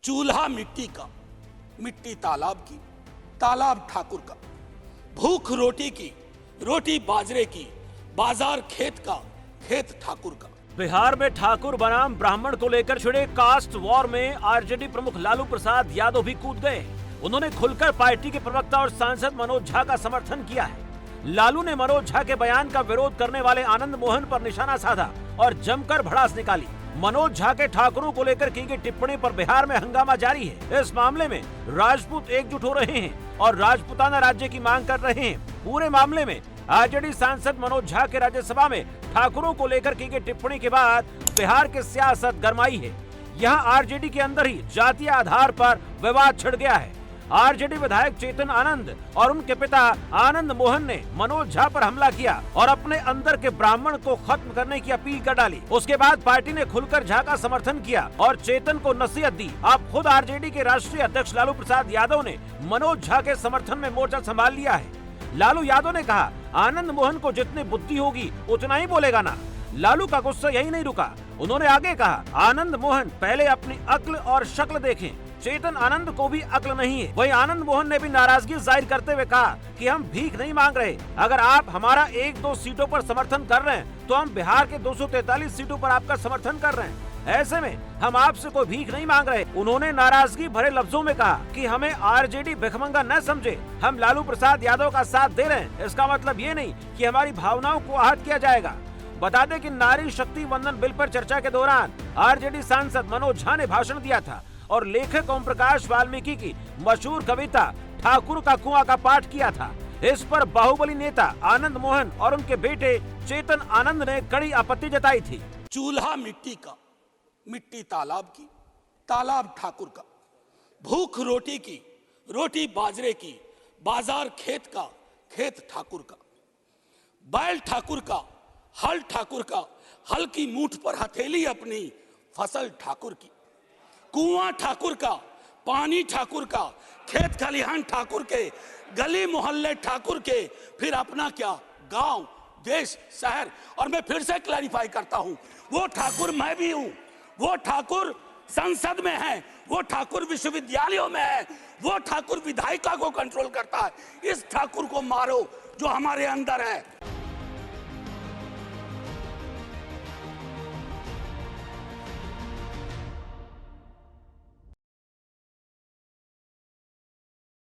चूल्हा मिट्टी का, मिट्टी तालाब की, तालाब ठाकुर का। भूख रोटी की, रोटी बाजरे की, बाजार खेत का, खेत ठाकुर का। बिहार में ठाकुर बनाम ब्राह्मण को लेकर छिड़े कास्ट वॉर में आरजेडी प्रमुख लालू प्रसाद यादव भी कूद गए। उन्होंने खुलकर पार्टी के प्रवक्ता और सांसद मनोज झा का समर्थन किया है। लालू ने मनोज झा के बयान का विरोध करने वाले आनंद मोहन पर निशाना साधा और जमकर भड़ास निकाली। मनोज झा के ठाकुरों को लेकर की गई टिप्पणी पर बिहार में हंगामा जारी है। इस मामले में राजपूत एकजुट हो रहे हैं और राजपूताना राज्य की मांग कर रहे हैं। पूरे मामले में आरजेडी सांसद मनोज झा के राज्यसभा में ठाकुरों को लेकर की गई टिप्पणी के बाद बिहार की सियासत गरमाई है। यहाँ आरजेडी के अंदर ही जातीय आधार पर विवाद छिड़ गया है। आरजेडी विधायक चेतन आनंद और उनके पिता आनंद मोहन ने मनोज झा पर हमला किया और अपने अंदर के ब्राह्मण को खत्म करने की अपील कर डाली। उसके बाद पार्टी ने खुलकर झा का समर्थन किया और चेतन को नसीहत दी। अब खुद आरजेडी के राष्ट्रीय अध्यक्ष लालू प्रसाद यादव ने मनोज झा के समर्थन में मोर्चा संभाल लिया है। लालू यादव ने कहा, आनंद मोहन को जितनी बुद्धि होगी उतना ही बोलेगा ना। लालू का गुस्सा यही नहीं रुका। उन्होंने आगे कहा, आनंद मोहन पहले अपनी अक्ल और शक्ल देखें। चेतन आनंद को भी अक्ल नहीं है। वहीं आनंद मोहन ने भी नाराजगी जाहिर करते हुए कहा कि हम भीख नहीं मांग रहे। अगर आप हमारा 1-2 सीटों पर समर्थन कर रहे हैं तो हम बिहार के 243 सीटों पर आपका समर्थन कर रहे हैं। ऐसे में हम आपसे कोई भीख नहीं मांग रहे। उन्होंने नाराजगी भरे लफ्जों में कहा कि हमें आरजेडी भिखमंगा न समझे। हम लालू प्रसाद यादव का साथ दे रहे हैं। इसका मतलब ये नहीं कि हमारी भावनाओं को आहत किया जाएगा। बता दें कि नारी शक्ति वंदन बिल पर चर्चा के दौरान आरजेडी सांसद मनोज झा ने भाषण दिया था और लेखक ओम प्रकाश वाल्मीकि की मशहूर कविता ठाकुर का कुआं का पाठ किया था। इस पर बाहुबली नेता आनंद मोहन और उनके बेटे चेतन आनंद ने कड़ी आपत्ति जताई थी। चूल्हा मिट्टी का, मिट्टी तालाब की, तालाब ठाकुर का। भूख रोटी की, रोटी बाजरे की, बाजार खेत का, खेत ठाकुर का। बैल ठाकुर का, हल ठाकुर का, हल की मूठ पर हथेली अपनी, फसल ठाकुर की। कुआं ठाकुर का, पानी ठाकुर का, खेत खलिहान ठाकुर के, गली मोहल्ले ठाकुर के, फिर अपना क्या, गांव, देश, शहर। और मैं फिर से क्लैरिफाई करता हूं, वो ठाकुर मैं भी हूं। वो ठाकुर संसद में है, वो ठाकुर विश्वविद्यालयों में है, वो ठाकुर विधायिका को कंट्रोल करता है। इस ठाकुर को मारो जो हमारे अंदर है।